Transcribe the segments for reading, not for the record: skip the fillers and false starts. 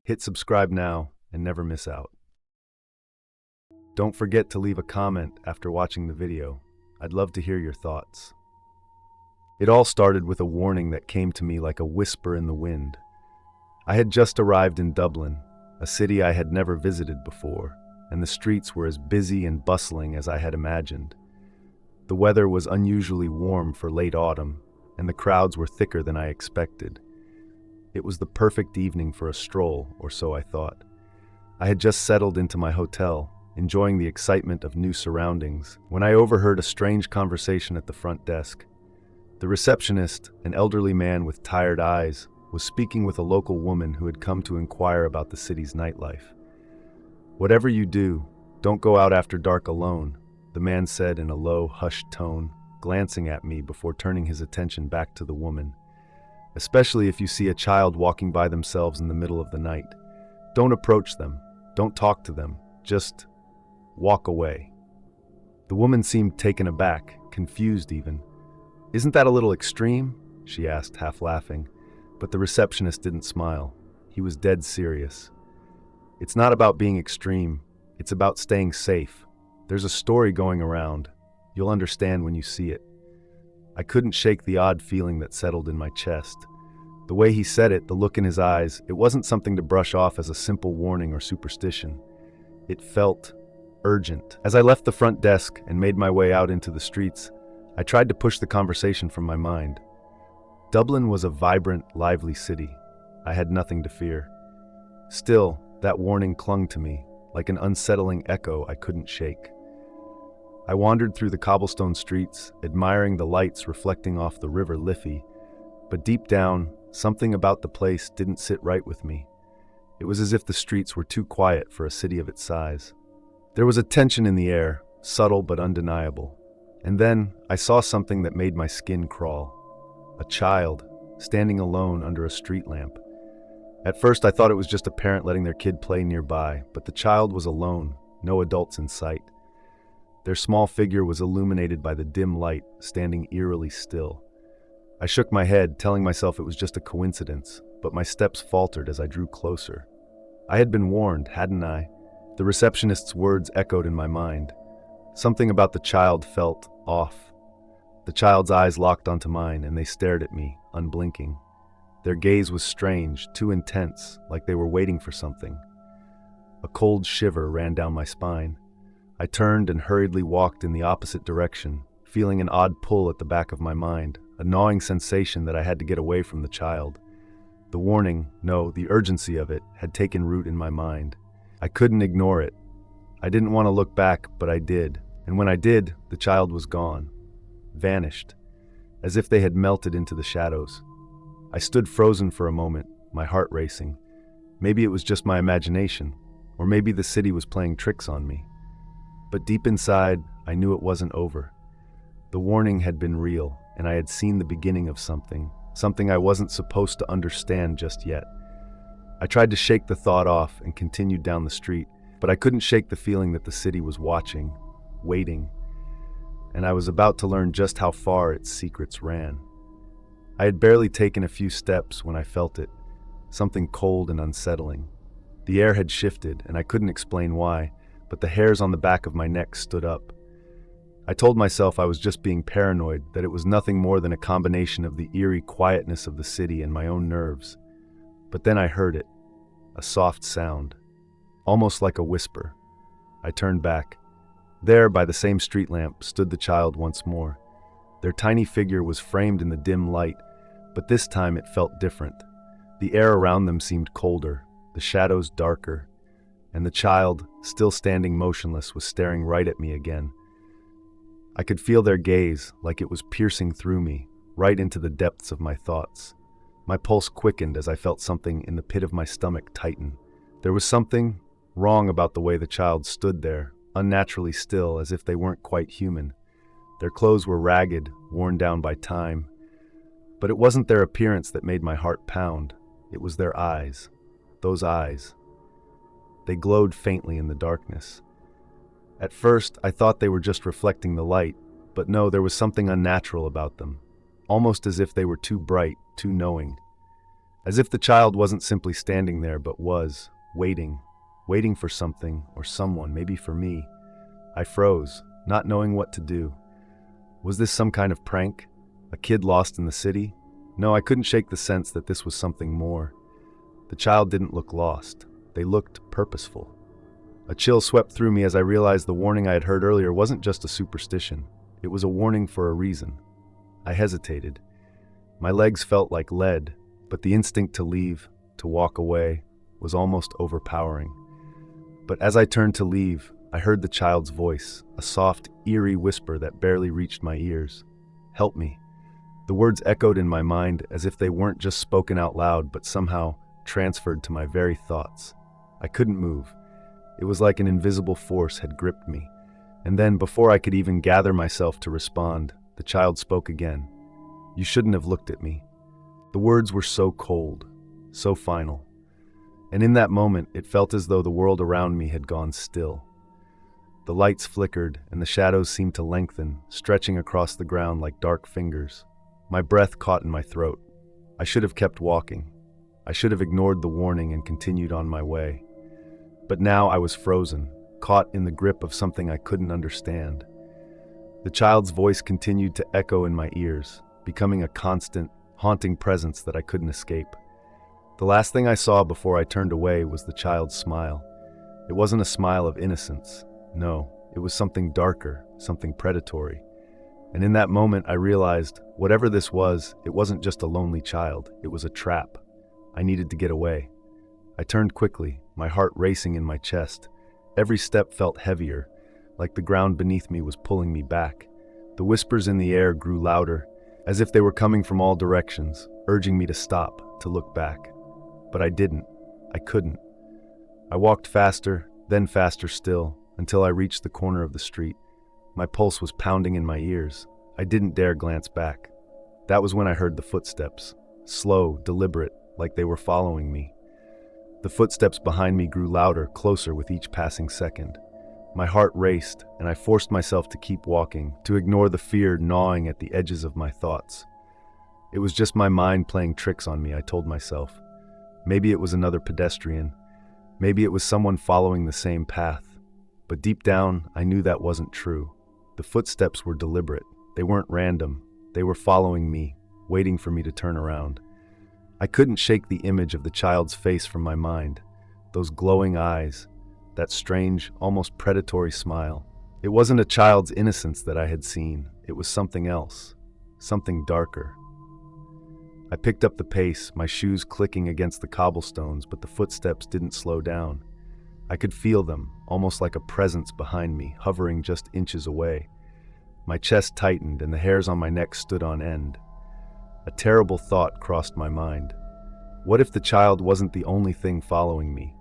Hit subscribe now and never miss out. Don't forget to leave a comment after watching the video. I'd love to hear your thoughts. It all started with a warning that came to me like a whisper in the wind. I had just arrived in Dublin, a city I had never visited before, and the streets were as busy and bustling as I had imagined. The weather was unusually warm for late autumn, and the crowds were thicker than I expected. It was the perfect evening for a stroll, or so I thought. I had just settled into my hotel, enjoying the excitement of new surroundings, when I overheard a strange conversation at the front desk. The receptionist, an elderly man with tired eyes, was speaking with a local woman who had come to inquire about the city's nightlife. "Whatever you do, don't go out after dark alone," the man said in a low, hushed tone, glancing at me before turning his attention back to the woman. "Especially if you see a child walking by themselves in the middle of the night. Don't approach them. Don't talk to them. Just walk away." The woman seemed taken aback, confused even. "Isn't that a little extreme?" she asked, half laughing. But the receptionist didn't smile. He was dead serious. "It's not about being extreme. It's about staying safe. There's a story going around. You'll understand when you see it." I couldn't shake the odd feeling that settled in my chest. The way he said it, the look in his eyes, it wasn't something to brush off as a simple warning or superstition. It felt urgent. As I left the front desk and made my way out into the streets, I tried to push the conversation from my mind. Dublin was a vibrant, lively city. I had nothing to fear. Still, that warning clung to me, like an unsettling echo I couldn't shake. I wandered through the cobblestone streets, admiring the lights reflecting off the River Liffey, but deep down, something about the place didn't sit right with me. It was as if the streets were too quiet for a city of its size. There was a tension in the air, subtle but undeniable. And then I saw something that made my skin crawl. A child, standing alone under a street lamp. At first I thought it was just a parent letting their kid play nearby, but the child was alone, no adults in sight. Their small figure was illuminated by the dim light, standing eerily still. I shook my head, telling myself it was just a coincidence, but my steps faltered as I drew closer. I had been warned, hadn't I? The receptionist's words echoed in my mind. Something about the child felt off. The child's eyes locked onto mine, and they stared at me, unblinking. Their gaze was strange, too intense, like they were waiting for something. A cold shiver ran down my spine. I turned and hurriedly walked in the opposite direction, feeling an odd pull at the back of my mind, a gnawing sensation that I had to get away from the child. The warning, no, the urgency of it, had taken root in my mind. I couldn't ignore it. I didn't want to look back, but I did. And when I did, the child was gone. Vanished. As if they had melted into the shadows. I stood frozen for a moment, my heart racing. Maybe it was just my imagination, or maybe the city was playing tricks on me. But deep inside, I knew it wasn't over. The warning had been real, and I had seen the beginning of something I wasn't supposed to understand just yet. I tried to shake the thought off and continued down the street, but I couldn't shake the feeling that the city was watching, waiting, and I was about to learn just how far its secrets ran. I had barely taken a few steps when I felt it, something cold and unsettling. The air had shifted, and I couldn't explain why, but the hairs on the back of my neck stood up. I told myself I was just being paranoid, that it was nothing more than a combination of the eerie quietness of the city and my own nerves. But then I heard it, a soft sound, almost like a whisper. I turned back. There, by the same street lamp, stood the child once more. Their tiny figure was framed in the dim light, but this time it felt different. The air around them seemed colder, the shadows darker, and the child, still standing motionless, was staring right at me again. I could feel their gaze, like it was piercing through me, right into the depths of my thoughts. My pulse quickened as I felt something in the pit of my stomach tighten. There was something wrong about the way the child stood there, unnaturally still, as if they weren't quite human. Their clothes were ragged, worn down by time. But it wasn't their appearance that made my heart pound. It was their eyes. Those eyes. They glowed faintly in the darkness. At first, I thought they were just reflecting the light, but no, there was something unnatural about them, almost as if they were too bright, too knowing. As if the child wasn't simply standing there, but was, waiting for something or someone, maybe for me. I froze, not knowing what to do. Was this some kind of prank? A kid lost in the city? No, I couldn't shake the sense that this was something more. The child didn't look lost. They looked purposeful. A chill swept through me as I realized the warning I had heard earlier wasn't just a superstition. It was a warning for a reason. I hesitated. My legs felt like lead, but the instinct to leave, to walk away, was almost overpowering. But as I turned to leave, I heard the child's voice, a soft, eerie whisper that barely reached my ears. "Help me." The words echoed in my mind as if they weren't just spoken out loud, but somehow transferred to my very thoughts. I couldn't move. It was like an invisible force had gripped me. And then, before I could even gather myself to respond, the child spoke again. "You shouldn't have looked at me." The words were so cold, so final. And in that moment, it felt as though the world around me had gone still. The lights flickered, and the shadows seemed to lengthen, stretching across the ground like dark fingers. My breath caught in my throat. I should have kept walking. I should have ignored the warning and continued on my way. But now I was frozen, caught in the grip of something I couldn't understand. The child's voice continued to echo in my ears, becoming a constant, haunting presence that I couldn't escape. The last thing I saw before I turned away was the child's smile. It wasn't a smile of innocence. No, it was something darker, something predatory. And in that moment, I realized, whatever this was, it wasn't just a lonely child. It was a trap. I needed to get away. I turned quickly, my heart racing in my chest. Every step felt heavier, like the ground beneath me was pulling me back. The whispers in the air grew louder, as if they were coming from all directions, urging me to stop, to look back. But I didn't. I couldn't. I walked faster, then faster still, until I reached the corner of the street. My pulse was pounding in my ears. I didn't dare glance back. That was when I heard the footsteps, slow, deliberate, like they were following me. The footsteps behind me grew louder, closer with each passing second. My heart raced, and I forced myself to keep walking, to ignore the fear gnawing at the edges of my thoughts. It was just my mind playing tricks on me, I told myself. Maybe it was another pedestrian. Maybe it was someone following the same path. But deep down, I knew that wasn't true. The footsteps were deliberate. They weren't random. They were following me, waiting for me to turn around. I couldn't shake the image of the child's face from my mind. Those glowing eyes, that strange, almost predatory smile. It wasn't a child's innocence that I had seen. It was something else, something darker. I picked up the pace, my shoes clicking against the cobblestones, but the footsteps didn't slow down. I could feel them, almost like a presence behind me, hovering just inches away. My chest tightened and the hairs on my neck stood on end. A terrible thought crossed my mind. What if the child wasn't the only thing following me?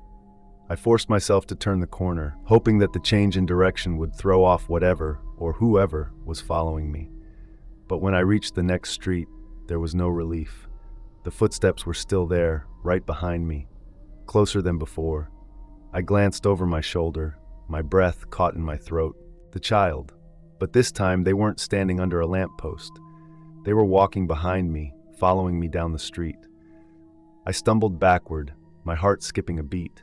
I forced myself to turn the corner, hoping that the change in direction would throw off whatever, or whoever, was following me. But when I reached the next street, there was no relief. The footsteps were still there, right behind me, closer than before. I glanced over my shoulder, my breath caught in my throat. The child. But this time, they weren't standing under a lamppost. They were walking behind me, following me down the street. I stumbled backward, my heart skipping a beat.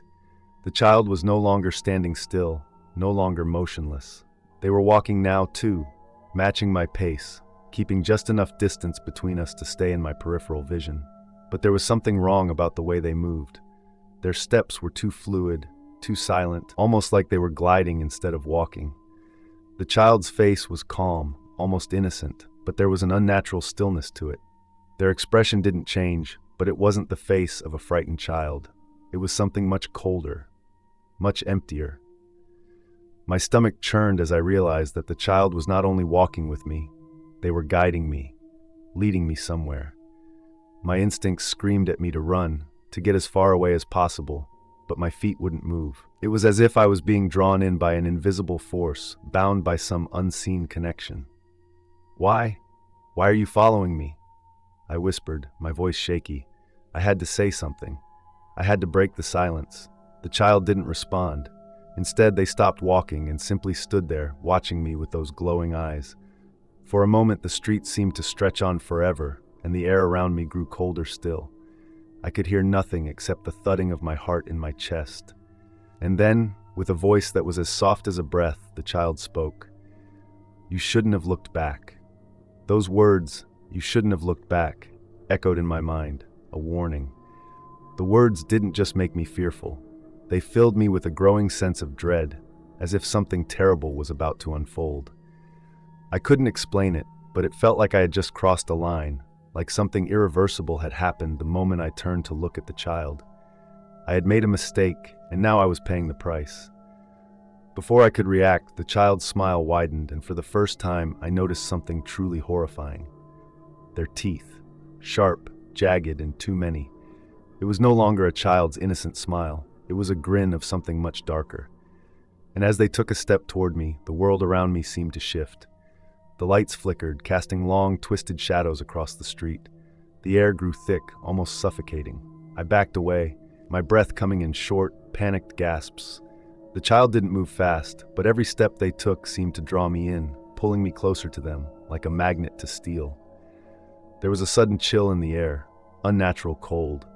The child was no longer standing still, no longer motionless. They were walking now, too, matching my pace, keeping just enough distance between us to stay in my peripheral vision. But there was something wrong about the way they moved. Their steps were too fluid, too silent, almost like they were gliding instead of walking. The child's face was calm, almost innocent, but there was an unnatural stillness to it. Their expression didn't change, but it wasn't the face of a frightened child. It was something much colder, much emptier. My stomach churned as I realized that the child was not only walking with me, they were guiding me, leading me somewhere. My instincts screamed at me to run, to get as far away as possible, but my feet wouldn't move. It was as if I was being drawn in by an invisible force, bound by some unseen connection. "Why? Why are you following me?" I whispered, my voice shaky. I had to say something. I had to break the silence. The child didn't respond. Instead, they stopped walking and simply stood there, watching me with those glowing eyes. For a moment, the street seemed to stretch on forever, and the air around me grew colder still. I could hear nothing except the thudding of my heart in my chest. And then, with a voice that was as soft as a breath, the child spoke. "You shouldn't have looked back." Those words, "you shouldn't have looked back," echoed in my mind, a warning. The words didn't just make me fearful. They filled me with a growing sense of dread, as if something terrible was about to unfold. I couldn't explain it, but it felt like I had just crossed a line, like something irreversible had happened the moment I turned to look at the child. I had made a mistake, and now I was paying the price. Before I could react, the child's smile widened, and for the first time, I noticed something truly horrifying. Their teeth, sharp, jagged, and too many. It was no longer a child's innocent smile. It was a grin of something much darker. And as they took a step toward me, the world around me seemed to shift. The lights flickered, casting long, twisted shadows across the street. The air grew thick, almost suffocating. I backed away, my breath coming in short, panicked gasps. The child didn't move fast, but every step they took seemed to draw me in, pulling me closer to them, like a magnet to steel. There was a sudden chill in the air, unnatural cold,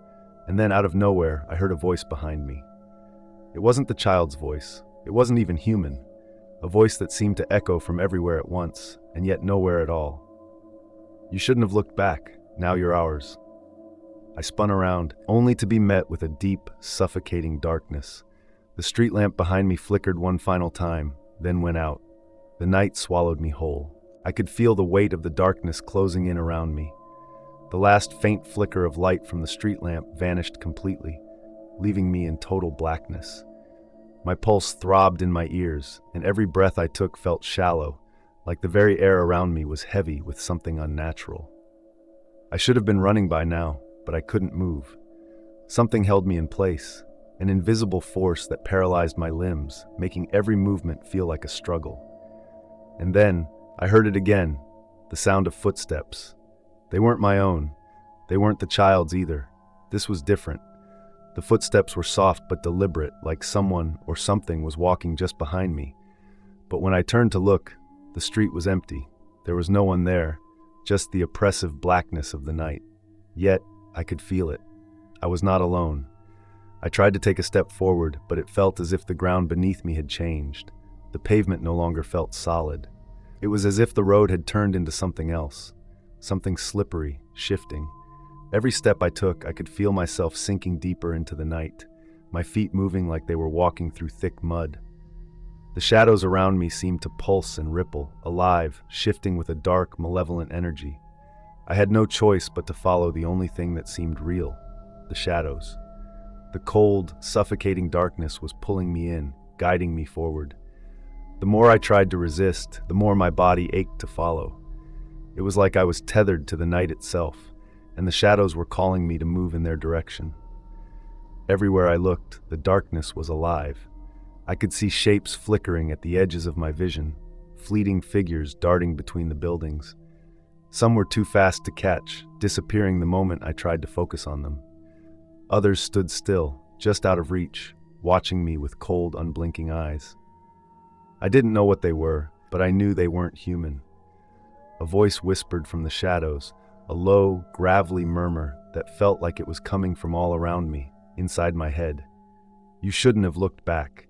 and then out of nowhere, I heard a voice behind me. It wasn't the child's voice. It wasn't even human. A voice that seemed to echo from everywhere at once, and yet nowhere at all. "You shouldn't have looked back. Now you're ours." I spun around, only to be met with a deep, suffocating darkness. The street lamp behind me flickered one final time, then went out. The night swallowed me whole. I could feel the weight of the darkness closing in around me. The last faint flicker of light from the street lamp vanished completely, leaving me in total blackness. My pulse throbbed in my ears, and every breath I took felt shallow, like the very air around me was heavy with something unnatural. I should have been running by now, but I couldn't move. Something held me in place, an invisible force that paralyzed my limbs, making every movement feel like a struggle. And then, I heard it again, the sound of footsteps. They weren't my own. They weren't the child's either. This was different. The footsteps were soft but deliberate, like someone or something was walking just behind me. But when I turned to look, the street was empty. There was no one there, just the oppressive blackness of the night. Yet, I could feel it. I was not alone. I tried to take a step forward, but it felt as if the ground beneath me had changed. The pavement no longer felt solid. It was as if the road had turned into something else, something slippery, shifting. Every step I took, I could feel myself sinking deeper into the night, my feet moving like they were walking through thick mud. The shadows around me seemed to pulse and ripple, alive, shifting with a dark, malevolent energy. I had no choice but to follow the only thing that seemed real, the shadows. The cold, suffocating darkness was pulling me in, guiding me forward. The more I tried to resist, the more my body ached to follow. It was like I was tethered to the night itself, and the shadows were calling me to move in their direction. Everywhere I looked, the darkness was alive. I could see shapes flickering at the edges of my vision, fleeting figures darting between the buildings. Some were too fast to catch, disappearing the moment I tried to focus on them. Others stood still, just out of reach, watching me with cold, unblinking eyes. I didn't know what they were, but I knew they weren't human. A voice whispered from the shadows, a low, gravelly murmur that felt like it was coming from all around me, inside my head. "You shouldn't have looked back."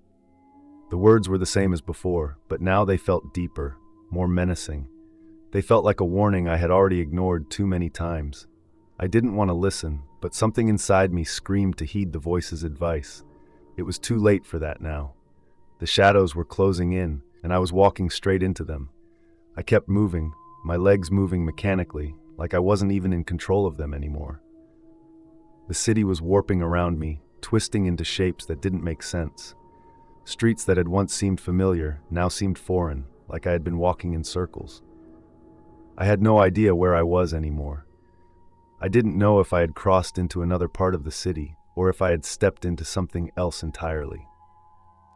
The words were the same as before, but now they felt deeper, more menacing. They felt like a warning I had already ignored too many times. I didn't want to listen, but something inside me screamed to heed the voice's advice. It was too late for that now. The shadows were closing in, and I was walking straight into them. I kept moving, my legs moving mechanically, like I wasn't even in control of them anymore. The city was warping around me, twisting into shapes that didn't make sense. Streets that had once seemed familiar now seemed foreign, like I had been walking in circles. I had no idea where I was anymore. I didn't know if I had crossed into another part of the city, or if I had stepped into something else entirely.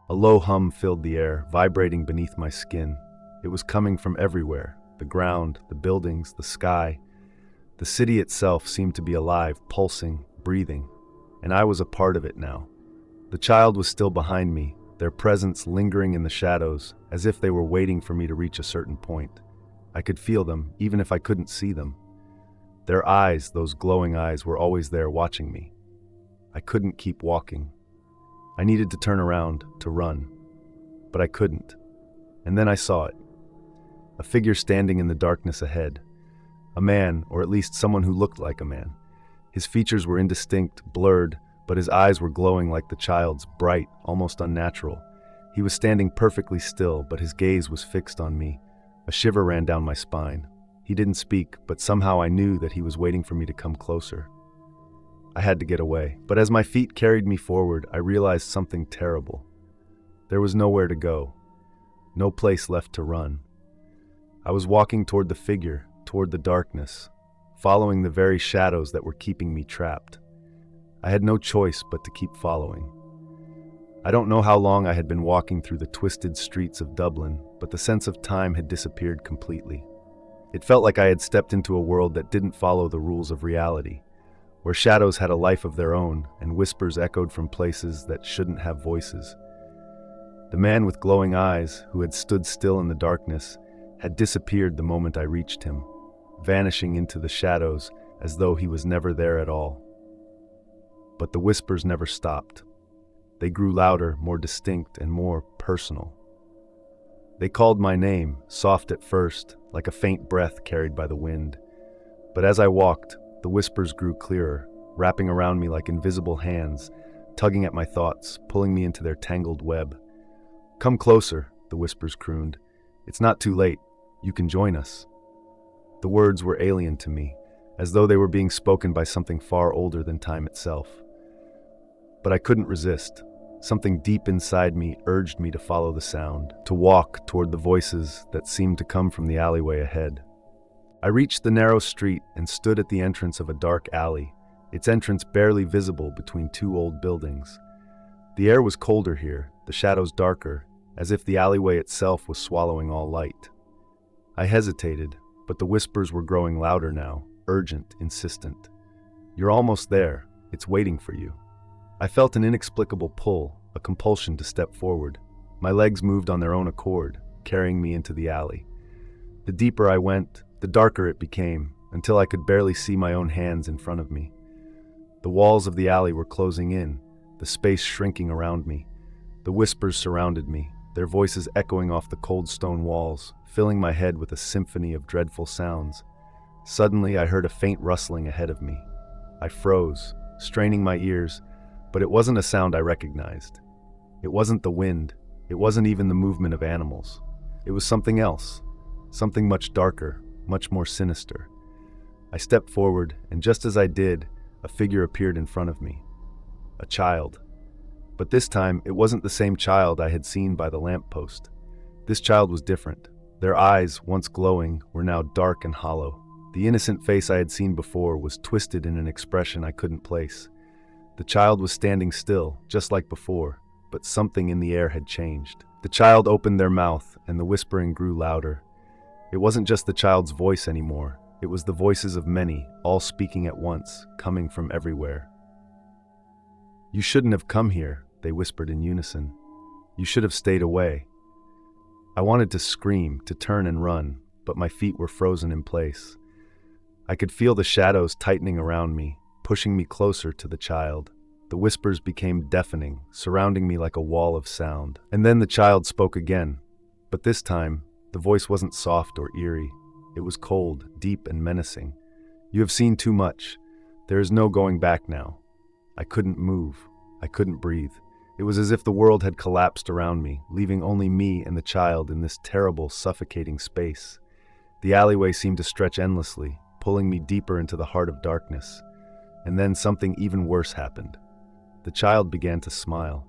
A low hum filled the air, vibrating beneath my skin. It was coming from everywhere, the ground, the buildings, the sky. The city itself seemed to be alive, pulsing, breathing, and I was a part of it now. The child was still behind me, their presence lingering in the shadows, as if they were waiting for me to reach a certain point. I could feel them, even if I couldn't see them. Their eyes, those glowing eyes, were always there watching me. I couldn't keep walking. I needed to turn around, to run. But I couldn't. And then I saw it. A figure standing in the darkness ahead. A man, or at least someone who looked like a man. His features were indistinct, blurred, but his eyes were glowing like the child's, bright, almost unnatural. He was standing perfectly still, but his gaze was fixed on me. A shiver ran down my spine. He didn't speak, but somehow I knew that he was waiting for me to come closer. I had to get away, but as my feet carried me forward, I realized something terrible. There was nowhere to go. No place left to run. I was walking toward the figure, toward the darkness, following the very shadows that were keeping me trapped. I had no choice but to keep following. I don't know how long I had been walking through the twisted streets of Dublin, but the sense of time had disappeared completely. It felt like I had stepped into a world that didn't follow the rules of reality, where shadows had a life of their own and whispers echoed from places that shouldn't have voices. The man with glowing eyes, who had stood still in the darkness, had disappeared the moment I reached him, vanishing into the shadows as though he was never there at all. But the whispers never stopped. They grew louder, more distinct, and more personal. They called my name, soft at first, like a faint breath carried by the wind. But as I walked, the whispers grew clearer, wrapping around me like invisible hands, tugging at my thoughts, pulling me into their tangled web. "Come closer," the whispers crooned. "It's not too late. You can join us." The words were alien to me, as though they were being spoken by something far older than time itself. But I couldn't resist. Something deep inside me urged me to follow the sound, to walk toward the voices that seemed to come from the alleyway ahead. I reached the narrow street and stood at the entrance of a dark alley, its entrance barely visible between two old buildings. The air was colder here, the shadows darker, as if the alleyway itself was swallowing all light. I hesitated, but the whispers were growing louder now, urgent, insistent. "You're almost there. It's waiting for you." I felt an inexplicable pull, a compulsion to step forward. My legs moved on their own accord, carrying me into the alley. The deeper I went, the darker it became, until I could barely see my own hands in front of me. The walls of the alley were closing in, the space shrinking around me. The whispers surrounded me, their voices echoing off the cold stone walls, filling my head with a symphony of dreadful sounds. Suddenly, I heard a faint rustling ahead of me. I froze, straining my ears, but it wasn't a sound I recognized. It wasn't the wind. It wasn't even the movement of animals. It was something else, something much darker, much more sinister. I stepped forward, and just as I did, a figure appeared in front of me. A child. But this time, it wasn't the same child I had seen by the lamppost. This child was different. Their eyes, once glowing, were now dark and hollow. The innocent face I had seen before was twisted in an expression I couldn't place. The child was standing still, just like before, but something in the air had changed. The child opened their mouth, and the whispering grew louder. It wasn't just the child's voice anymore. It was the voices of many, all speaking at once, coming from everywhere. "You shouldn't have come here," they whispered in unison. "You should have stayed away." I wanted to scream, to turn and run, but my feet were frozen in place. I could feel the shadows tightening around me, pushing me closer to the child. The whispers became deafening, surrounding me like a wall of sound. And then the child spoke again, but this time, the voice wasn't soft or eerie. It was cold, deep, and menacing. "You have seen too much. There is no going back now." I couldn't move. I couldn't breathe. It was as if the world had collapsed around me, leaving only me and the child in this terrible, suffocating space. The alleyway seemed to stretch endlessly, pulling me deeper into the heart of darkness. And then something even worse happened. The child began to smile.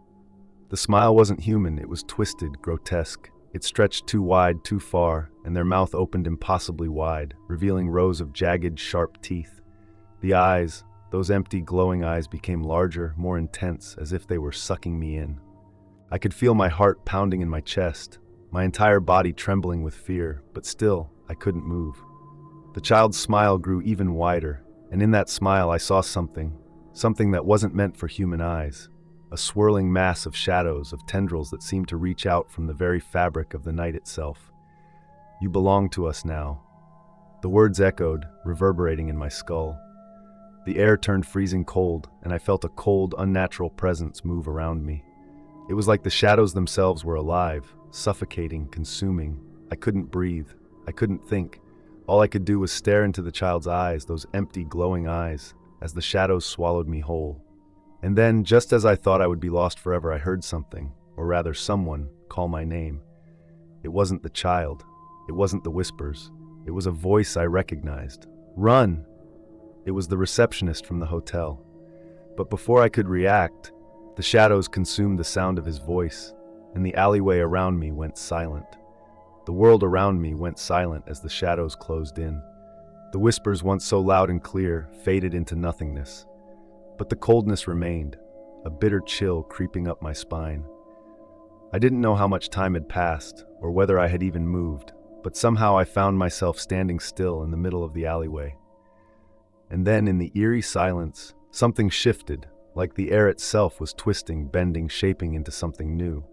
The smile wasn't human, it was twisted, grotesque. It stretched too wide, too far, and their mouth opened impossibly wide, revealing rows of jagged, sharp teeth. The eyes, those empty, glowing eyes, became larger, more intense, as if they were sucking me in. I could feel my heart pounding in my chest, my entire body trembling with fear, but still, I couldn't move. The child's smile grew even wider, and in that smile I saw something that wasn't meant for human eyes. A swirling mass of shadows, of tendrils that seemed to reach out from the very fabric of the night itself. "You belong to us now." The words echoed, reverberating in my skull. The air turned freezing cold, and I felt a cold, unnatural presence move around me. It was like the shadows themselves were alive, suffocating, consuming. I couldn't breathe. I couldn't think. All I could do was stare into the child's eyes, those empty, glowing eyes, as the shadows swallowed me whole. And then, just as I thought I would be lost forever, I heard something, or rather someone, call my name. It wasn't the child. It wasn't the whispers. It was a voice I recognized. Run! It was the receptionist from the hotel. But before I could react, the shadows consumed the sound of his voice, and the alleyway around me went silent. The world around me went silent as the shadows closed in. The whispers, once so loud and clear, faded into nothingness. But the coldness remained, a bitter chill creeping up my spine. I didn't know how much time had passed, or whether I had even moved, but somehow I found myself standing still in the middle of the alleyway. And then, in the eerie silence, something shifted, like the air itself was twisting, bending, shaping into something new.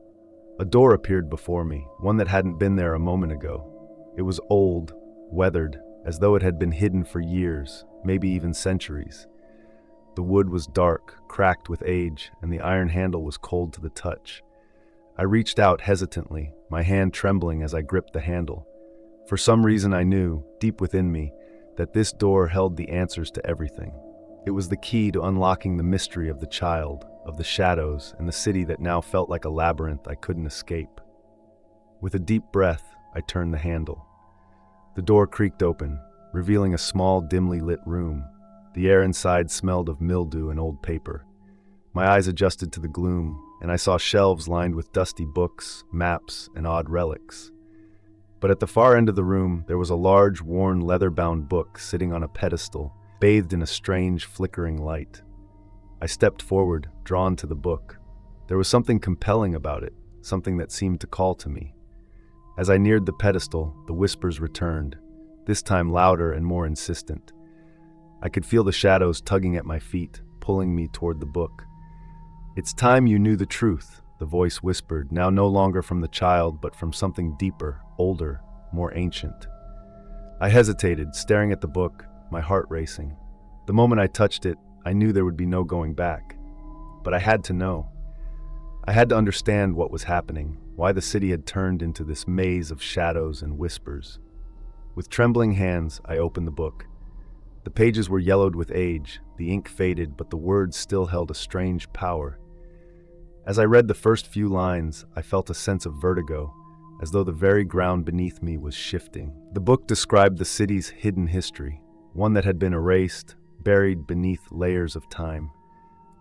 A door appeared before me, one that hadn't been there a moment ago. It was old, weathered, as though it had been hidden for years, maybe even centuries. The wood was dark, cracked with age, and the iron handle was cold to the touch. I reached out hesitantly, my hand trembling as I gripped the handle. For some reason I knew, deep within me, that this door held the answers to everything. It was the key to unlocking the mystery of the child, of the shadows, and the city that now felt like a labyrinth I couldn't escape. With a deep breath, I turned the handle. The door creaked open, revealing a small, dimly lit room. The air inside smelled of mildew and old paper. My eyes adjusted to the gloom, and I saw shelves lined with dusty books, maps, and odd relics. But at the far end of the room, there was a large, worn, leather-bound book sitting on a pedestal, bathed in a strange, flickering light. I stepped forward, drawn to the book. There was something compelling about it, something that seemed to call to me. As I neared the pedestal, the whispers returned, this time louder and more insistent. I could feel the shadows tugging at my feet, pulling me toward the book. "It's time you knew the truth," the voice whispered, now no longer from the child, but from something deeper, older, more ancient. I hesitated, staring at the book, my heart racing. The moment I touched it, I knew there would be no going back. But I had to know. I had to understand what was happening, why the city had turned into this maze of shadows and whispers. With trembling hands, I opened the book. The pages were yellowed with age, the ink faded, but the words still held a strange power. As I read the first few lines, I felt a sense of vertigo, as though the very ground beneath me was shifting. The book described the city's hidden history, one that had been erased, buried beneath layers of time.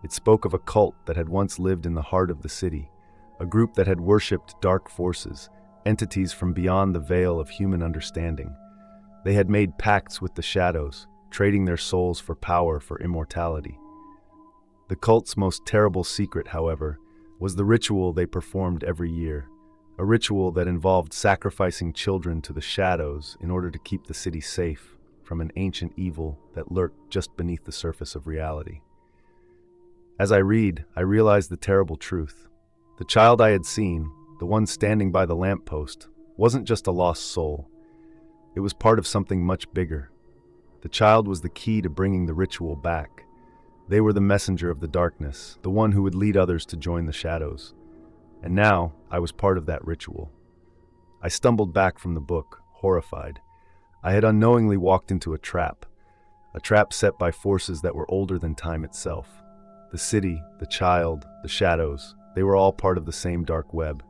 It spoke of a cult that had once lived in the heart of the city, a group that had worshipped dark forces, entities from beyond the veil of human understanding. They had made pacts with the shadows, trading their souls for power, for immortality. The cult's most terrible secret, however, was the ritual they performed every year, a ritual that involved sacrificing children to the shadows in order to keep the city safe from an ancient evil that lurked just beneath the surface of reality. As I read, I realized the terrible truth. The child I had seen, the one standing by the lamppost, wasn't just a lost soul. It was part of something much bigger. The child was the key to bringing the ritual back. They were the messenger of the darkness, the one who would lead others to join the shadows. And now, I was part of that ritual. I stumbled back from the book, horrified. I had unknowingly walked into a trap set by forces that were older than time itself. The city, the child, the shadows, they were all part of the same dark web,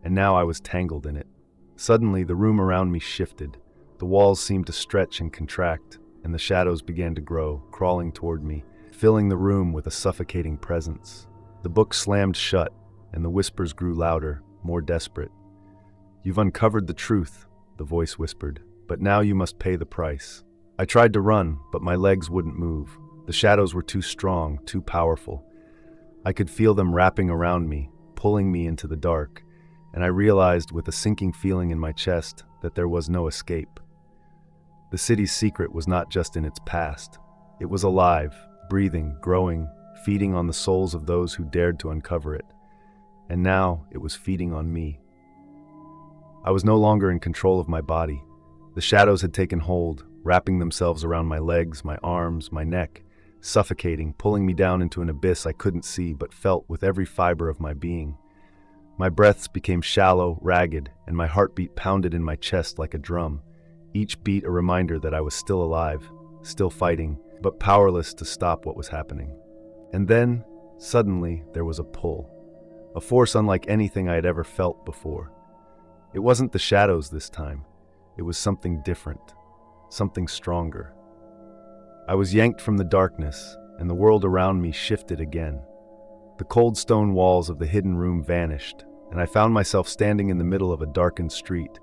and now I was tangled in it. Suddenly, the room around me shifted. The walls seemed to stretch and contract, and the shadows began to grow, crawling toward me, filling the room with a suffocating presence. The book slammed shut, and the whispers grew louder, more desperate. "You've uncovered the truth," the voice whispered, "but now you must pay the price." I tried to run, but my legs wouldn't move. The shadows were too strong, too powerful. I could feel them wrapping around me, pulling me into the dark, and I realized with a sinking feeling in my chest that there was no escape. The city's secret was not just in its past. It was alive, breathing, growing, feeding on the souls of those who dared to uncover it. And now it was feeding on me. I was no longer in control of my body. The shadows had taken hold, wrapping themselves around my legs, my arms, my neck, suffocating, pulling me down into an abyss I couldn't see but felt with every fiber of my being. My breaths became shallow, ragged, and my heartbeat pounded in my chest like a drum, each beat a reminder that I was still alive, still fighting, but powerless to stop what was happening. And then, suddenly, there was a pull, a force unlike anything I had ever felt before. It wasn't the shadows this time. It was something different, something stronger. I was yanked from the darkness, and the world around me shifted again. The cold stone walls of the hidden room vanished, and I found myself standing in the middle of a darkened street.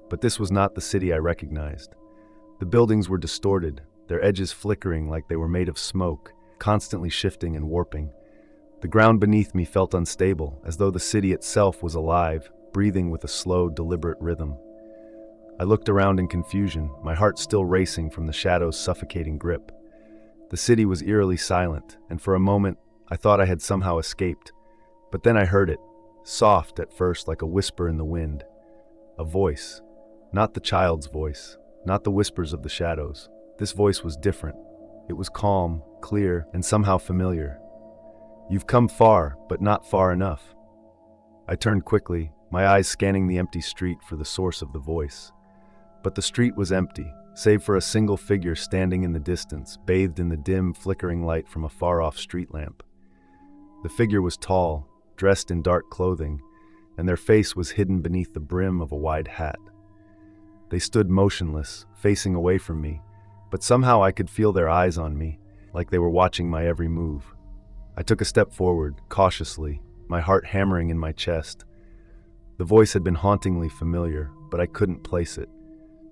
But this was not the city I recognized. The buildings were distorted, their edges flickering like they were made of smoke, constantly shifting and warping. The ground beneath me felt unstable, as though the city itself was alive, breathing with a slow, deliberate rhythm. I looked around in confusion, my heart still racing from the shadow's suffocating grip. The city was eerily silent, and for a moment, I thought I had somehow escaped. But then I heard it, soft at first like a whisper in the wind. A voice. Not the child's voice, not the whispers of the shadows. This voice was different. It was calm, clear, and somehow familiar. "You've come far, but not far enough." I turned quickly, my eyes scanning the empty street for the source of the voice. But the street was empty, save for a single figure standing in the distance, bathed in the dim, flickering light from a far-off street lamp. The figure was tall, dressed in dark clothing, and their face was hidden beneath the brim of a wide hat. They stood motionless, facing away from me, but somehow I could feel their eyes on me, like they were watching my every move. I took a step forward, cautiously, my heart hammering in my chest. The voice had been hauntingly familiar, but I couldn't place it.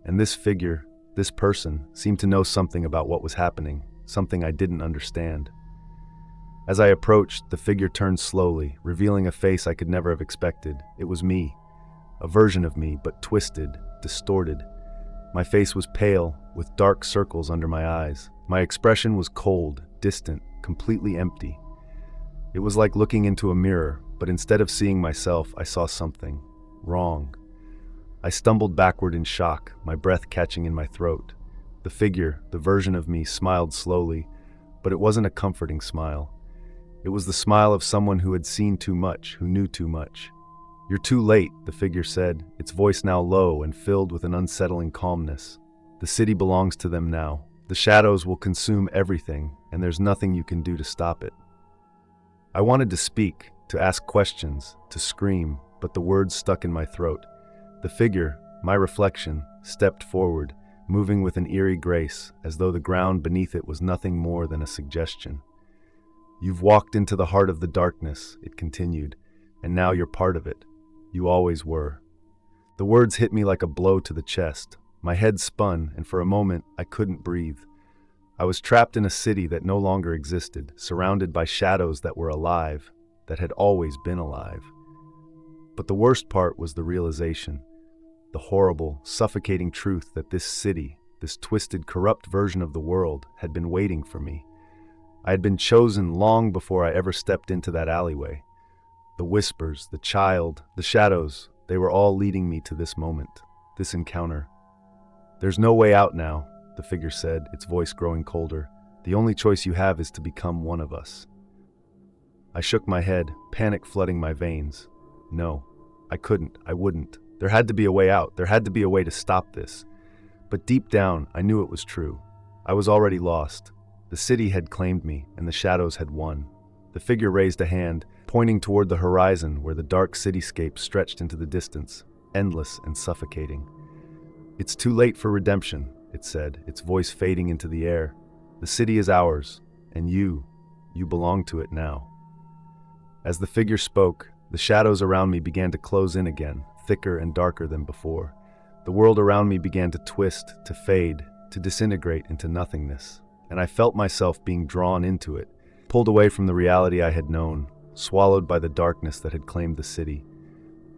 And this figure, this person, seemed to know something about what was happening, something I didn't understand. As I approached, the figure turned slowly, revealing a face I could never have expected. It was me, a version of me, but twisted, distorted. My face was pale, with dark circles under my eyes. My expression was cold, distant, completely empty. It was like looking into a mirror, but instead of seeing myself, I saw something wrong. I stumbled backward in shock, my breath catching in my throat. The figure, the version of me, smiled slowly, but it wasn't a comforting smile. It was the smile of someone who had seen too much, who knew too much. "You're too late," the figure said, its voice now low and filled with an unsettling calmness. "The city belongs to them now. The shadows will consume everything, and there's nothing you can do to stop it." I wanted to speak, to ask questions, to scream, but the words stuck in my throat. The figure, my reflection, stepped forward, moving with an eerie grace, as though the ground beneath it was nothing more than a suggestion. "You've walked into the heart of the darkness," it continued, "and now you're part of it. You always were." The words hit me like a blow to the chest. My head spun, and for a moment, I couldn't breathe. I was trapped in a city that no longer existed, surrounded by shadows that were alive, that had always been alive. But the worst part was the realization, the horrible, suffocating truth that this city, this twisted, corrupt version of the world, had been waiting for me. I had been chosen long before I ever stepped into that alleyway. The whispers, the child, the shadows, they were all leading me to this moment, this encounter. "There's no way out now," the figure said, its voice growing colder. "The only choice you have is to become one of us." I shook my head, panic flooding my veins. No, I couldn't, I wouldn't. There had to be a way out, there had to be a way to stop this. But deep down, I knew it was true. I was already lost. The city had claimed me, and the shadows had won. The figure raised a hand, pointing toward the horizon where the dark cityscape stretched into the distance, endless and suffocating. "It's too late for redemption," it said, its voice fading into the air. "The city is ours, and you belong to it now." As the figure spoke, the shadows around me began to close in again, thicker and darker than before. The world around me began to twist, to fade, to disintegrate into nothingness, and I felt myself being drawn into it, pulled away from the reality I had known, swallowed by the darkness that had claimed the city.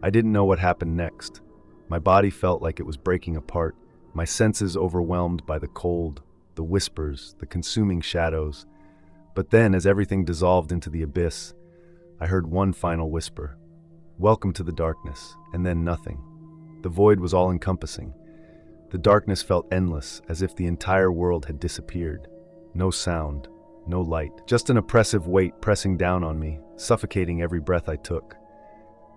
I didn't know what happened next. My body felt like it was breaking apart, my senses overwhelmed by the cold, the whispers, the consuming shadows. But then, as everything dissolved into the abyss, I heard one final whisper. "Welcome to the darkness," and then nothing. The void was all-encompassing. The darkness felt endless, as if the entire world had disappeared. No sound, no light, just an oppressive weight pressing down on me, suffocating every breath I took.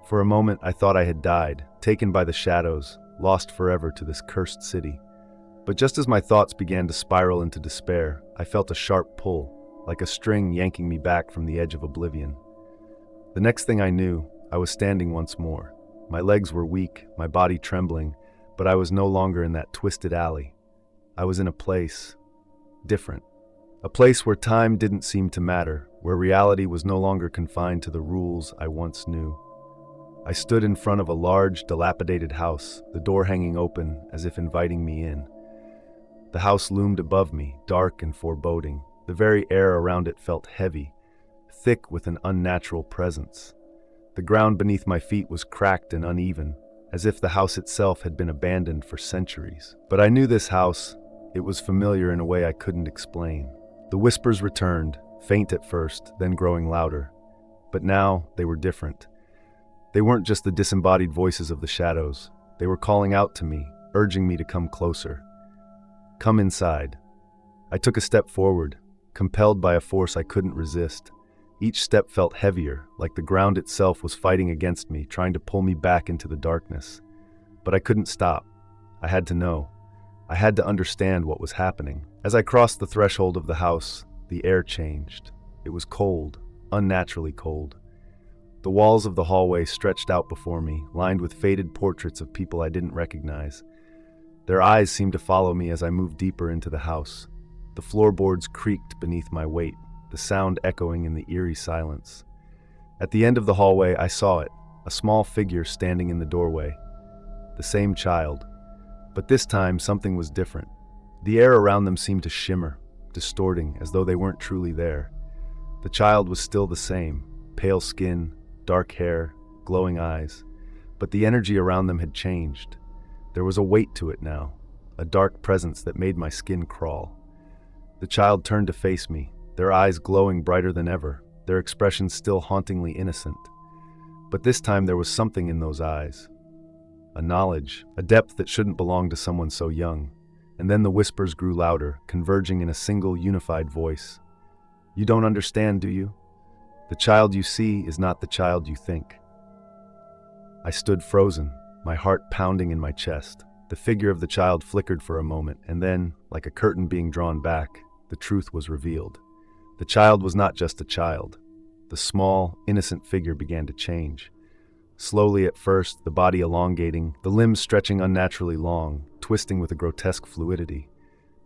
For a moment, I thought I had died, taken by the shadows, lost forever to this cursed city. But just as my thoughts began to spiral into despair, I felt a sharp pull, like a string yanking me back from the edge of oblivion. The next thing I knew, I was standing once more. My legs were weak, my body trembling, but I was no longer in that twisted alley. I was in a place different. A place where time didn't seem to matter, where reality was no longer confined to the rules I once knew. I stood in front of a large, dilapidated house, the door hanging open as if inviting me in. The house loomed above me, dark and foreboding. The very air around it felt heavy, thick with an unnatural presence. The ground beneath my feet was cracked and uneven, as if the house itself had been abandoned for centuries. But I knew this house. It was familiar in a way I couldn't explain. The whispers returned, faint at first, then growing louder. But now they were different. They weren't just the disembodied voices of the shadows. They were calling out to me, urging me to come closer. Come inside. I took a step forward, compelled by a force I couldn't resist. Each step felt heavier, like the ground itself was fighting against me, trying to pull me back into the darkness. But I couldn't stop. I had to know. I had to understand what was happening. As I crossed the threshold of the house, the air changed. It was cold, unnaturally cold. The walls of the hallway stretched out before me, lined with faded portraits of people I didn't recognize. Their eyes seemed to follow me as I moved deeper into the house. The floorboards creaked beneath my weight, the sound echoing in the eerie silence. At the end of the hallway, I saw it, a small figure standing in the doorway. The same child. But this time, something was different. The air around them seemed to shimmer, distorting, as though they weren't truly there. The child was still the same, pale skin, dark hair, glowing eyes. But the energy around them had changed. There was a weight to it now, a dark presence that made my skin crawl. The child turned to face me, their eyes glowing brighter than ever, their expressions still hauntingly innocent. But this time there was something in those eyes. A knowledge, a depth that shouldn't belong to someone so young. And then the whispers grew louder, converging in a single unified voice. You don't understand, do you? The child you see is not the child you think. I stood frozen, my heart pounding in my chest. The figure of the child flickered for a moment, and then, like a curtain being drawn back, the truth was revealed. The child was not just a child. The small, innocent figure began to change. Slowly at first, the body elongating, the limbs stretching unnaturally long, twisting with a grotesque fluidity.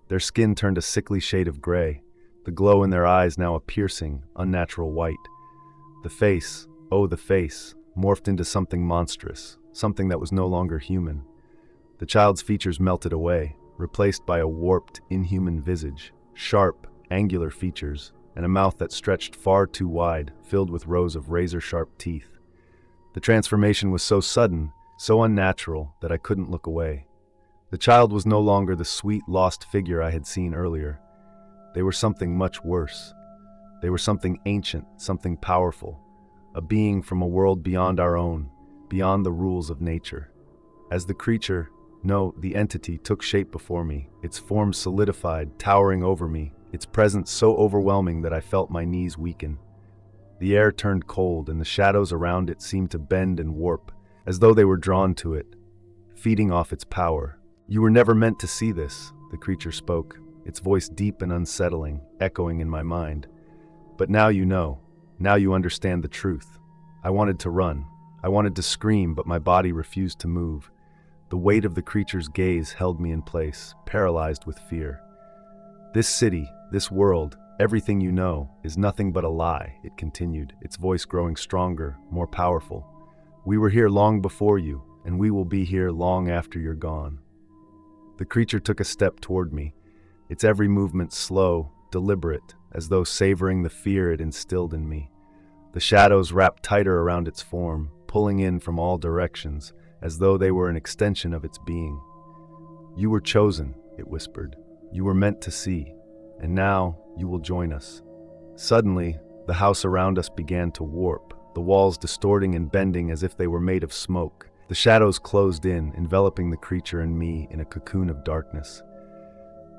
Their skin turned a sickly shade of gray, the glow in their eyes now a piercing, unnatural white. The face, oh the face, morphed into something monstrous, something that was no longer human. The child's features melted away, replaced by a warped, inhuman visage, sharp, angular features, and a mouth that stretched far too wide, filled with rows of razor-sharp teeth. The transformation was so sudden, so unnatural, that I couldn't look away. The child was no longer the sweet, lost figure I had seen earlier. They were something much worse. They were something ancient, something powerful, a being from a world beyond our own, beyond the rules of nature. As the creature, no, the entity, took shape before me, its form solidified, towering over me, its presence so overwhelming that I felt my knees weaken. The air turned cold, and the shadows around it seemed to bend and warp, as though they were drawn to it, feeding off its power. You were never meant to see this, the creature spoke, its voice deep and unsettling, echoing in my mind. But now you know. Now you understand the truth. I wanted to run. I wanted to scream, but my body refused to move. The weight of the creature's gaze held me in place, paralyzed with fear. This city, this world, everything you know, is nothing but a lie, it continued, its voice growing stronger, more powerful. We were here long before you, and we will be here long after you're gone. The creature took a step toward me, its every movement slow, deliberate, as though savoring the fear it instilled in me. The shadows wrapped tighter around its form, pulling in from all directions, as though they were an extension of its being. You were chosen, it whispered. You were meant to see, and now you will join us. Suddenly, the house around us began to warp, the walls distorting and bending as if they were made of smoke, The shadows closed in, enveloping the creature and me in a cocoon of darkness.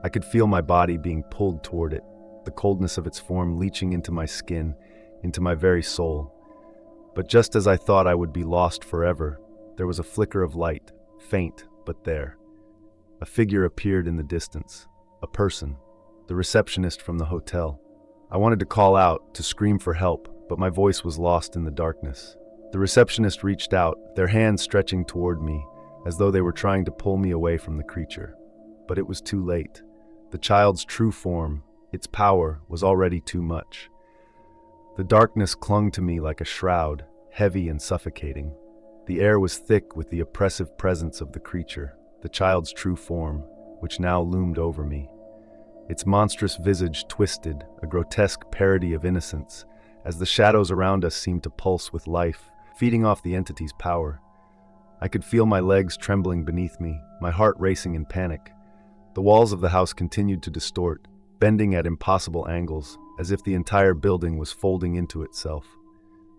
I could feel my body being pulled toward it, the coldness of its form leaching into my skin, into my very soul. But just as I thought I would be lost forever, there was a flicker of light, faint, but there. A figure appeared in the distance, a person, the receptionist from the hotel. I wanted to call out, to scream for help, but my voice was lost in the darkness. The receptionist reached out, their hands stretching toward me, as though they were trying to pull me away from the creature. But it was too late. The child's true form, its power, was already too much. The darkness clung to me like a shroud, heavy and suffocating. The air was thick with the oppressive presence of the creature, the child's true form, which now loomed over me. Its monstrous visage twisted, a grotesque parody of innocence, as the shadows around us seemed to pulse with life, feeding off the entity's power. I could feel my legs trembling beneath me, my heart racing in panic. The walls of the house continued to distort, bending at impossible angles, as if the entire building was folding into itself.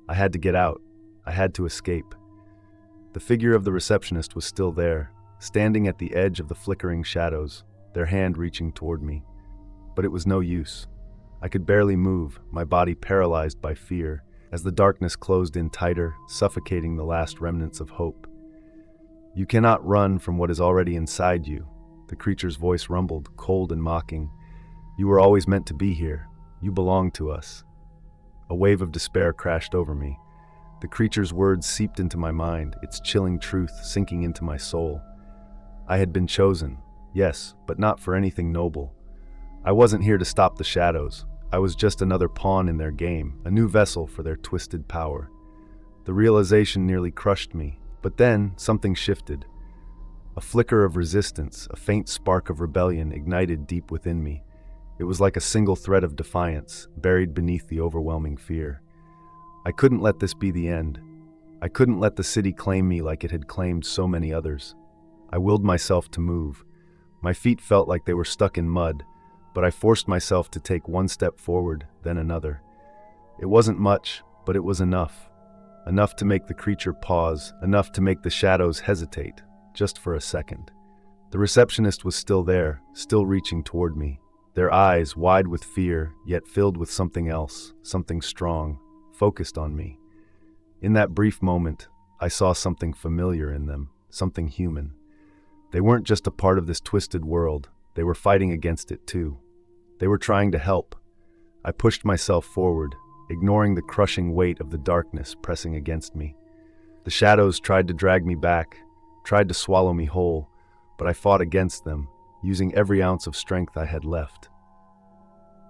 I had to get out. I had to escape. The figure of the receptionist was still there, standing at the edge of the flickering shadows, their hand reaching toward me. But it was no use. I could barely move, my body paralyzed by fear, as the darkness closed in tighter, suffocating the last remnants of hope. "You cannot run from what is already inside you," the creature's voice rumbled, cold and mocking. "You were always meant to be here. You belong to us." A wave of despair crashed over me. The creature's words seeped into my mind, its chilling truth sinking into my soul. I had been chosen, yes, but not for anything noble. I wasn't here to stop the shadows. I was just another pawn in their game, a new vessel for their twisted power. The realization nearly crushed me, but then something shifted. A flicker of resistance, a faint spark of rebellion ignited deep within me. It was like a single thread of defiance, buried beneath the overwhelming fear. I couldn't let this be the end. I couldn't let the city claim me like it had claimed so many others. I willed myself to move. My feet felt like they were stuck in mud, but I forced myself to take one step forward, then another. It wasn't much, but it was enough. Enough to make the creature pause, enough to make the shadows hesitate, just for a second. The receptionist was still there, still reaching toward me, their eyes wide with fear, yet filled with something else, something strong, focused on me. In that brief moment, I saw something familiar in them, something human. They weren't just a part of this twisted world, they were fighting against it too. They were trying to help. I pushed myself forward, ignoring the crushing weight of the darkness pressing against me. The shadows tried to drag me back, tried to swallow me whole, but I fought against them, using every ounce of strength I had left.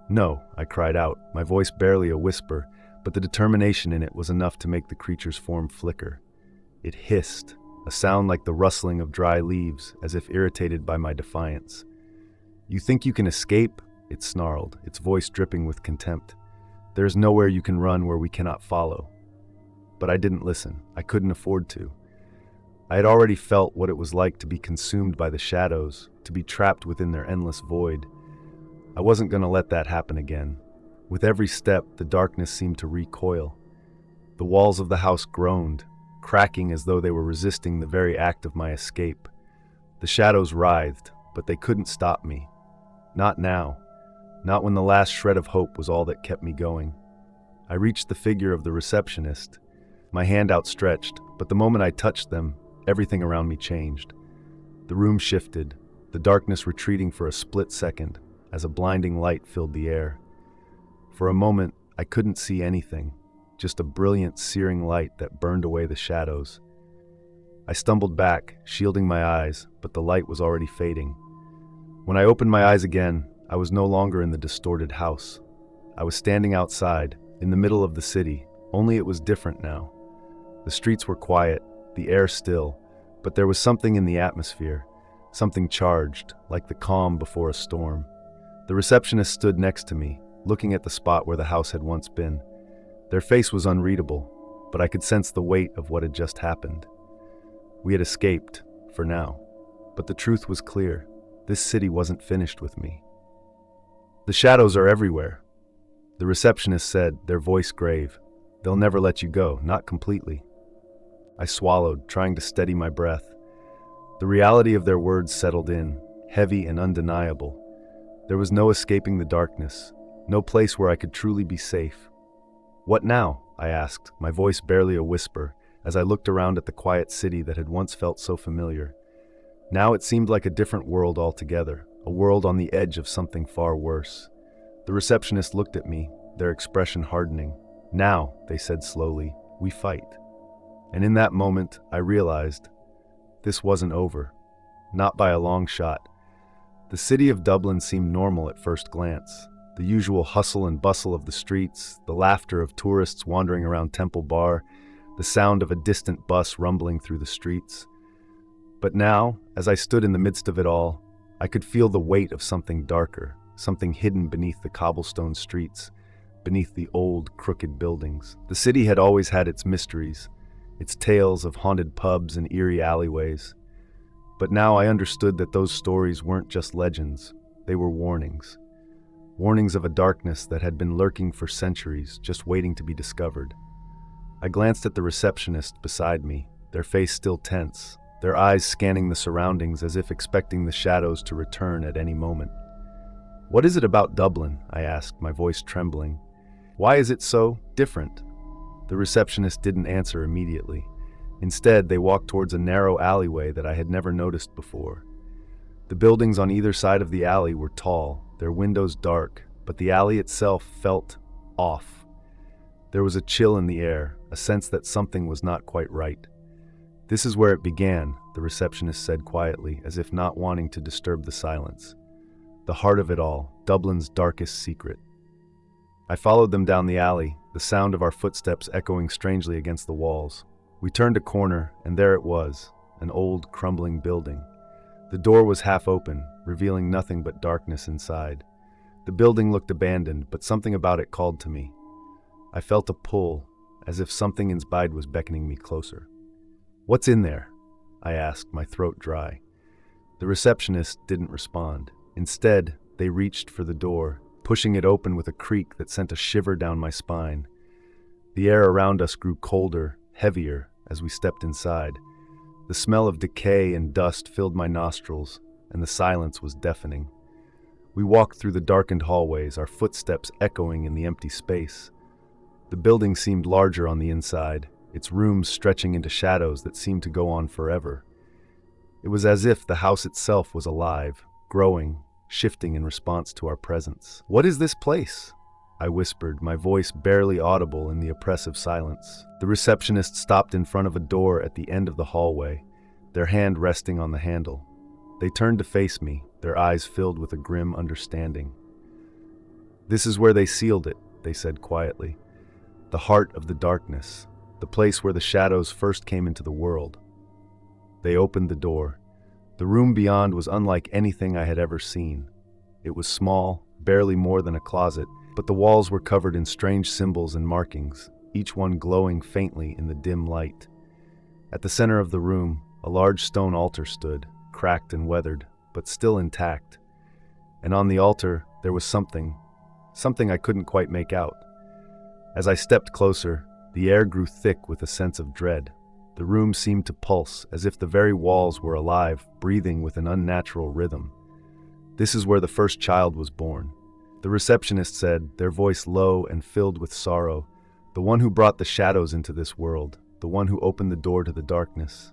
"No," I cried out, my voice barely a whisper, but the determination in it was enough to make the creature's form flicker. It hissed, a sound like the rustling of dry leaves, as if irritated by my defiance. "You think you can escape?" it snarled, its voice dripping with contempt. "There is nowhere you can run where we cannot follow." But I didn't listen. I couldn't afford to. I had already felt what it was like to be consumed by the shadows, to be trapped within their endless void. I wasn't going to let that happen again. With every step, the darkness seemed to recoil. The walls of the house groaned, cracking as though they were resisting the very act of my escape. The shadows writhed, but they couldn't stop me. Not now. Not when the last shred of hope was all that kept me going. I reached the figure of the receptionist, my hand outstretched, but the moment I touched them, everything around me changed. The room shifted, the darkness retreating for a split second, as a blinding light filled the air. For a moment, I couldn't see anything, just a brilliant, searing light that burned away the shadows. I stumbled back, shielding my eyes, but the light was already fading. When I opened my eyes again, I was no longer in the distorted house. I was standing outside, in the middle of the city, only it was different now. The streets were quiet, the air still, but there was something in the atmosphere, something charged, like the calm before a storm. The receptionist stood next to me, looking at the spot where the house had once been. Their face was unreadable, but I could sense the weight of what had just happened. We had escaped, for now, but the truth was clear. This city wasn't finished with me. "The shadows are everywhere," the receptionist said, their voice grave. "They'll never let you go, not completely." I swallowed, trying to steady my breath. The reality of their words settled in, heavy and undeniable. There was no escaping the darkness, no place where I could truly be safe. "What now?" I asked, my voice barely a whisper, as I looked around at the quiet city that had once felt so familiar. Now it seemed like a different world altogether, a world on the edge of something far worse. The receptionist looked at me, their expression hardening. "Now," they said slowly, "we fight." And in that moment, I realized this wasn't over. Not by a long shot. The city of Dublin seemed normal at first glance. The usual hustle and bustle of the streets, the laughter of tourists wandering around Temple Bar, the sound of a distant bus rumbling through the streets. But now, as I stood in the midst of it all, I could feel the weight of something darker, something hidden beneath the cobblestone streets, beneath the old, crooked buildings. The city had always had its mysteries, its tales of haunted pubs and eerie alleyways. But now I understood that those stories weren't just legends, they were warnings. Warnings of a darkness that had been lurking for centuries, just waiting to be discovered. I glanced at the receptionist beside me, their face still tense, their eyes scanning the surroundings as if expecting the shadows to return at any moment. "What is it about Dublin?" I asked, my voice trembling. "Why is it so different?" The receptionist didn't answer immediately. Instead, they walked towards a narrow alleyway that I had never noticed before. The buildings on either side of the alley were tall, their windows dark, but the alley itself felt off. There was a chill in the air, a sense that something was not quite right. "This is where it began," the receptionist said quietly, as if not wanting to disturb the silence. "The heart of it all, Dublin's darkest secret." I followed them down the alley, the sound of our footsteps echoing strangely against the walls. We turned a corner, and there it was, an old, crumbling building. The door was half open, revealing nothing but darkness inside. The building looked abandoned, but something about it called to me. I felt a pull, as if something inside was beckoning me closer. "What's in there?" I asked, my throat dry. The receptionist didn't respond. Instead, they reached for the door, pushing it open with a creak that sent a shiver down my spine. The air around us grew colder, heavier, as we stepped inside. The smell of decay and dust filled my nostrils, and the silence was deafening. We walked through the darkened hallways, our footsteps echoing in the empty space. The building seemed larger on the inside, its rooms stretching into shadows that seemed to go on forever. It was as if the house itself was alive, growing, shifting in response to our presence. "What is this place?" I whispered, my voice barely audible in the oppressive silence. The receptionist stopped in front of a door at the end of the hallway, their hand resting on the handle. They turned to face me, their eyes filled with a grim understanding. "This is where they sealed it," they said quietly. "The heart of the darkness, the place where the shadows first came into the world." They opened the door. The room beyond was unlike anything I had ever seen. It was small, barely more than a closet, but the walls were covered in strange symbols and markings, each one glowing faintly in the dim light. At the center of the room, a large stone altar stood, cracked and weathered, but still intact. And on the altar, there was something I couldn't quite make out. As I stepped closer, the air grew thick with a sense of dread. The room seemed to pulse, as if the very walls were alive, breathing with an unnatural rhythm. "This is where the first child was born," the receptionist said, their voice low and filled with sorrow. "The one who brought the shadows into this world, the one who opened the door to the darkness."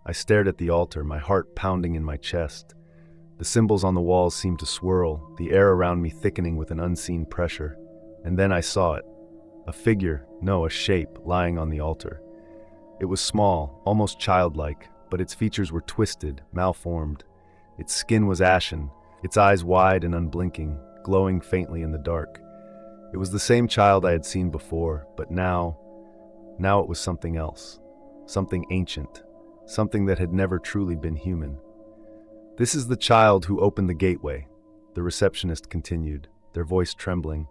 I stared at the altar, my heart pounding in my chest. The symbols on the walls seemed to swirl, the air around me thickening with an unseen pressure. And then I saw it. A figure, no, a shape, lying on the altar. It was small, almost childlike, but its features were twisted, malformed. Its skin was ashen, its eyes wide and unblinking, glowing faintly in the dark. It was the same child I had seen before, but now it was something else. Something ancient. Something that had never truly been human. "This is the child who opened the gateway," the receptionist continued, their voice trembling.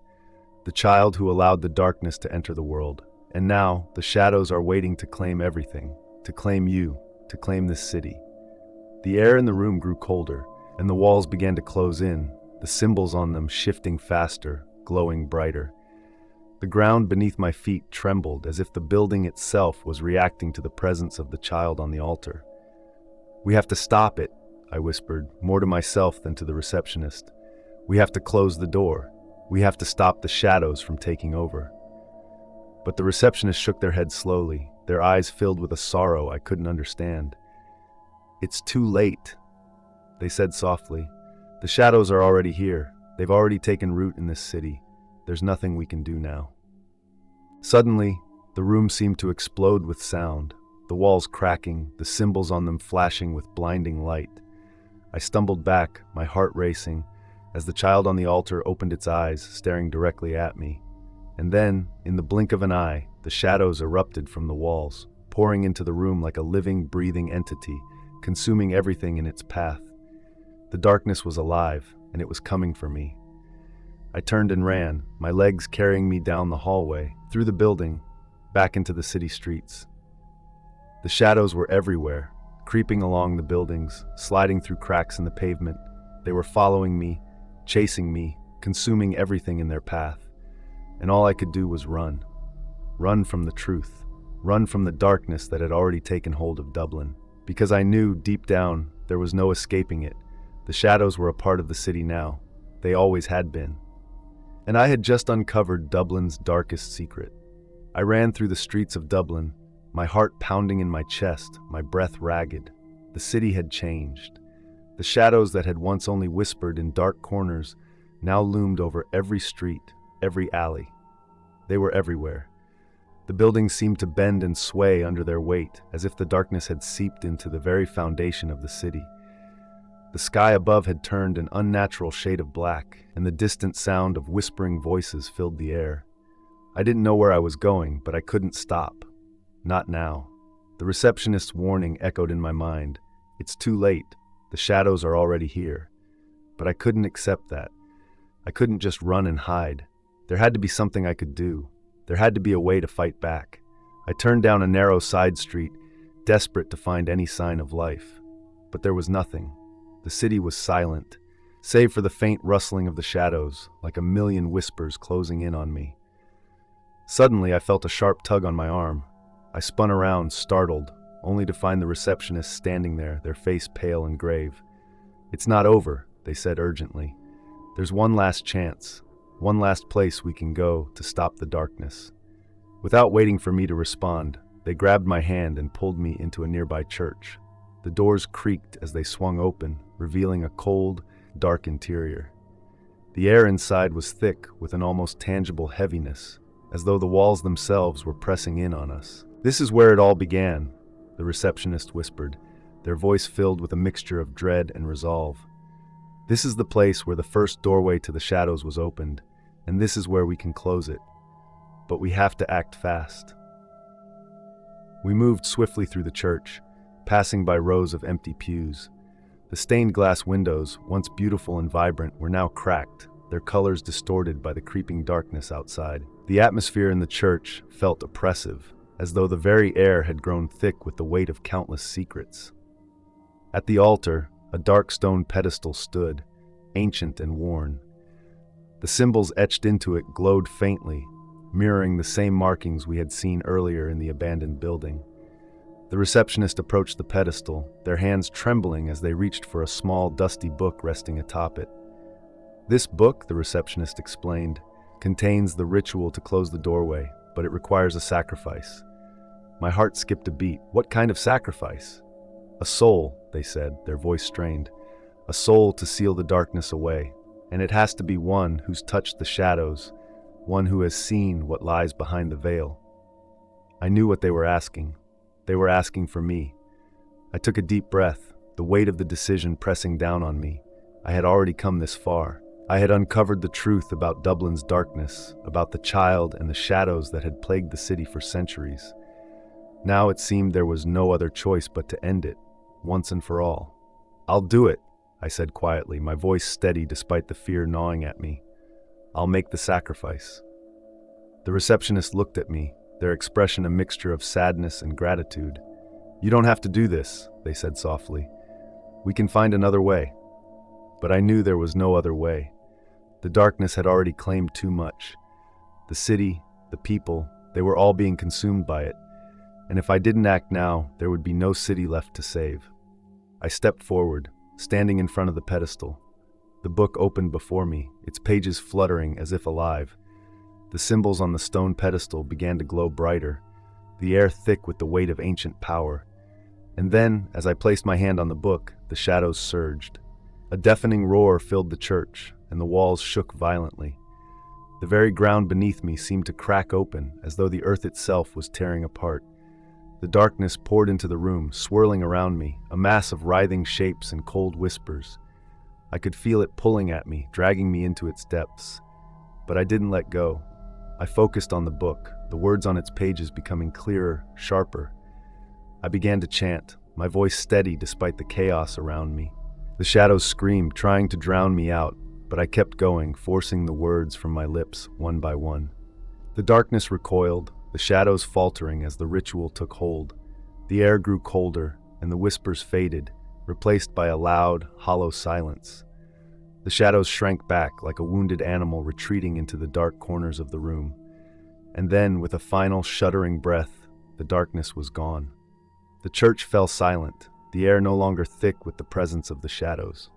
"The child who allowed the darkness to enter the world. And now, the shadows are waiting to claim everything, to claim you, to claim this city." The air in the room grew colder, and the walls began to close in, the symbols on them shifting faster, glowing brighter. The ground beneath my feet trembled as if the building itself was reacting to the presence of the child on the altar. "We have to stop it," I whispered, more to myself than to the receptionist. "We have to close the door. We have to stop the shadows from taking over." But the receptionist shook their head slowly, their eyes filled with a sorrow I couldn't understand. "It's too late," they said softly. "The shadows are already here. They've already taken root in this city. There's nothing we can do now." Suddenly, the room seemed to explode with sound, the walls cracking, the symbols on them flashing with blinding light. I stumbled back, my heart racing, as the child on the altar opened its eyes, staring directly at me. And then, in the blink of an eye, the shadows erupted from the walls, pouring into the room like a living, breathing entity, consuming everything in its path. The darkness was alive, and it was coming for me. I turned and ran, my legs carrying me down the hallway, through the building, back into the city streets. The shadows were everywhere, creeping along the buildings, sliding through cracks in the pavement. They were following me, chasing me, consuming everything in their path. And all I could do was run. Run from the truth. Run from the darkness that had already taken hold of Dublin. Because I knew, deep down, there was no escaping it. The shadows were a part of the city now. They always had been. And I had just uncovered Dublin's darkest secret. I ran through the streets of Dublin, my heart pounding in my chest, my breath ragged. The city had changed. The shadows that had once only whispered in dark corners now loomed over every street, every alley. They were everywhere. The buildings seemed to bend and sway under their weight, as if the darkness had seeped into the very foundation of the city. The sky above had turned an unnatural shade of black, and the distant sound of whispering voices filled the air. I didn't know where I was going, but I couldn't stop. Not now. The receptionist's warning echoed in my mind. "It's too late. The shadows are already here." But I couldn't accept that. I couldn't just run and hide. There had to be something I could do. There had to be a way to fight back. I turned down a narrow side street, desperate to find any sign of life. But there was nothing. The city was silent, save for the faint rustling of the shadows, like a million whispers closing in on me. Suddenly, I felt a sharp tug on my arm. I spun around, startled, only to find the receptionist standing there, their face pale and grave. "It's not over," they said urgently. "There's one last chance, one last place we can go to stop the darkness." Without waiting for me to respond, they grabbed my hand and pulled me into a nearby church. The doors creaked as they swung open, revealing a cold, dark interior. The air inside was thick with an almost tangible heaviness, as though the walls themselves were pressing in on us. "This is where it all began," the receptionist whispered, their voice filled with a mixture of dread and resolve. "This is the place where the first doorway to the shadows was opened, and this is where we can close it. But we have to act fast." We moved swiftly through the church, passing by rows of empty pews. The stained glass windows, once beautiful and vibrant, were now cracked, their colors distorted by the creeping darkness outside. The atmosphere in the church felt oppressive, as though the very air had grown thick with the weight of countless secrets. At the altar, a dark stone pedestal stood, ancient and worn. The symbols etched into it glowed faintly, mirroring the same markings we had seen earlier in the abandoned building. The receptionist approached the pedestal, their hands trembling as they reached for a small, dusty book resting atop it. "This book," the receptionist explained, "contains the ritual to close the doorway, but it requires a sacrifice." My heart skipped a beat. What kind of sacrifice? "A soul," they said, their voice strained. "A soul to seal the darkness away. And it has to be one who's touched the shadows, one who has seen what lies behind the veil." I knew what they were asking. They were asking for me. I took a deep breath, the weight of the decision pressing down on me. I had already come this far. I had uncovered the truth about Dublin's darkness, about the child and the shadows that had plagued the city for centuries. Now it seemed there was no other choice but to end it, once and for all. "I'll do it," I said quietly, my voice steady despite the fear gnawing at me. "I'll make the sacrifice." The receptionist looked at me, their expression a mixture of sadness and gratitude. "You don't have to do this," they said softly. "We can find another way." But I knew there was no other way. The darkness had already claimed too much. The city, the people, they were all being consumed by it. And if I didn't act now, there would be no city left to save. I stepped forward, standing in front of the pedestal. The book opened before me, its pages fluttering as if alive. The symbols on the stone pedestal began to glow brighter, the air thick with the weight of ancient power. And then, as I placed my hand on the book, the shadows surged. A deafening roar filled the church, and the walls shook violently. The very ground beneath me seemed to crack open, as though the earth itself was tearing apart. The darkness poured into the room, swirling around me, a mass of writhing shapes and cold whispers. I could feel it pulling at me, dragging me into its depths. But I didn't let go. I focused on the book, the words on its pages becoming clearer, sharper. I began to chant, my voice steady despite the chaos around me. The shadows screamed, trying to drown me out, but I kept going, forcing the words from my lips one by one. The darkness recoiled, the shadows faltering as the ritual took hold. The air grew colder, and the whispers faded, replaced by a loud, hollow silence. The shadows shrank back like a wounded animal retreating into the dark corners of the room. And then, with a final shuddering breath, the darkness was gone. The church fell silent, the air no longer thick with the presence of the shadows.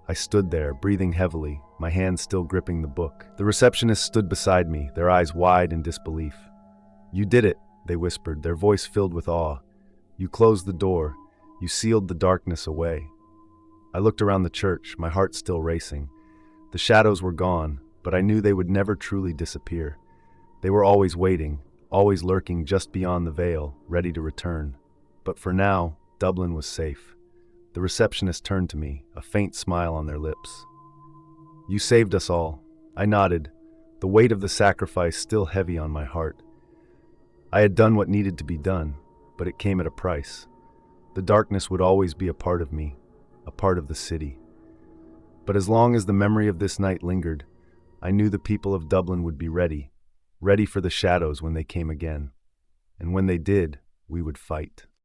I stood there, breathing heavily, my hands still gripping the book. The receptionist stood beside me, their eyes wide in disbelief. "You did it," they whispered, their voice filled with awe. "You closed the door. You sealed the darkness away." I looked around the church, my heart still racing. The shadows were gone, but I knew they would never truly disappear. They were always waiting, always lurking just beyond the veil, ready to return. But for now, Dublin was safe. The receptionist turned to me, a faint smile on their lips. "You saved us all." I nodded, the weight of the sacrifice still heavy on my heart. I had done what needed to be done, but it came at a price. The darkness would always be a part of me, a part of the city. But as long as the memory of this night lingered, I knew the people of Dublin would be ready for the shadows when they came again. And when they did, we would fight.